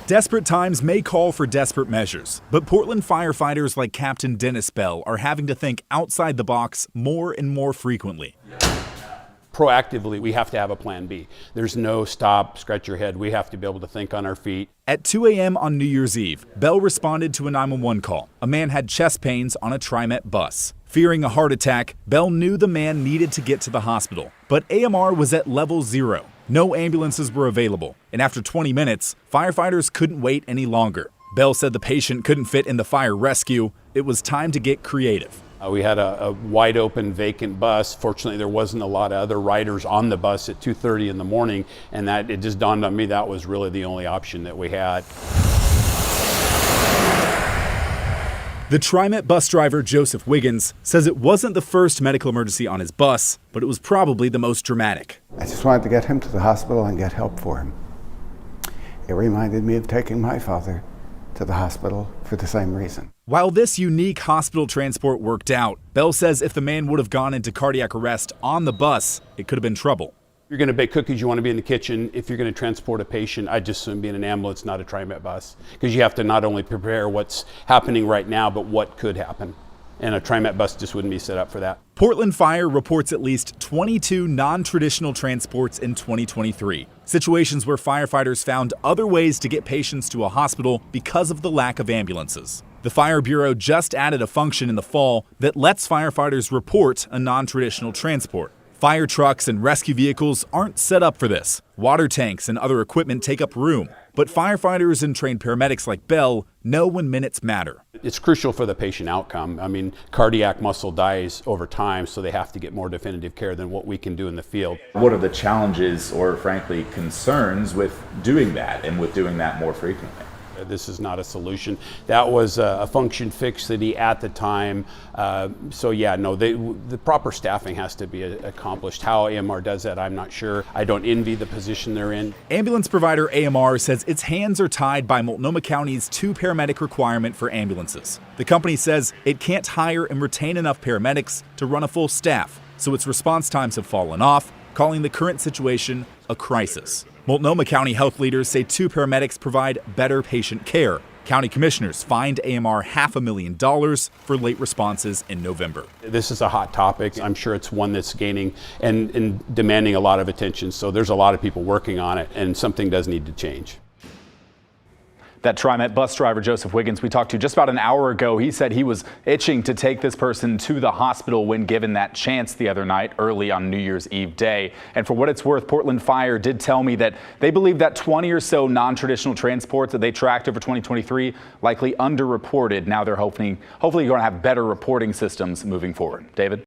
Desperate times may call for desperate measures, but Portland firefighters like Captain Dennis Bell are having to think outside the box more and more frequently. Proactively, we have to have a plan B. There's no stop, scratch your head. We have to be able to think on our feet. At 2 a.m. on New Year's Eve, Bell responded to a 911 call. A man had chest pains on a TriMet bus. Fearing a heart attack, Bell knew the man needed to get to the hospital, but AMR was at level 0. No ambulances were available, and after 20 minutes, firefighters couldn't wait any longer. Bell said the patient couldn't fit in the fire rescue. It was time to get creative. We had a wide open vacant bus. Fortunately, there wasn't a lot of other riders on the bus at 2:30 in the morning, and that it just dawned on me that was really the only option that we had. The TriMet bus driver, Joseph Wiggins, says it wasn't the first medical emergency on his bus, but it was probably the most dramatic. I just wanted to get him to the hospital and get help for him. It reminded me of taking my father to the hospital for the same reason. While this unique hospital transport worked out, Bell says if the man would have gone into cardiac arrest on the bus, it could have been trouble. If you're going to bake cookies, you want to be in the kitchen. If you're going to transport a patient, I'd just assume be in an ambulance, not a TriMet bus, because you have to not only prepare what's happening right now, but what could happen. And a TriMet bus just wouldn't be set up for that. Portland Fire reports at least 22 non-traditional transports in 2023. Situations where firefighters found other ways to get patients to a hospital because of the lack of ambulances. The Fire Bureau just added a function in the fall that lets firefighters report a non-traditional transport. Fire trucks and rescue vehicles aren't set up for this. Water tanks and other equipment take up room. But firefighters and trained paramedics like Bell know when minutes matter. It's crucial for the patient outcome. I mean, cardiac muscle dies over time, so they have to get more definitive care than what we can do in the field. What are the challenges or frankly concerns with doing that and with doing that more frequently? This is not a solution. That was a function fixity at the time. So yeah, no, the proper staffing has to be accomplished. How AMR does that, I'm not sure. I don't envy the position they're in. Ambulance provider AMR says its hands are tied by Multnomah County's 2 paramedic requirement for ambulances. The company says it can't hire and retain enough paramedics to run a full staff, so its response times have fallen off, calling the current situation a crisis. Multnomah County health leaders say 2 paramedics provide better patient care. County commissioners fined AMR $500,000 for late responses in November. This is a hot topic. I'm sure it's one that's gaining and demanding a lot of attention. So there's a lot of people working on it, and something does need to change. That TriMet bus driver, Joseph Wiggins, we talked to just about an hour ago, he said he was itching to take this person to the hospital when given that chance the other night early on New Year's Eve day. And for what it's worth, Portland Fire did tell me that they believe that 20 or so non-traditional transports that they tracked over 2023 likely underreported. Now they're hopefully going to have better reporting systems moving forward. David?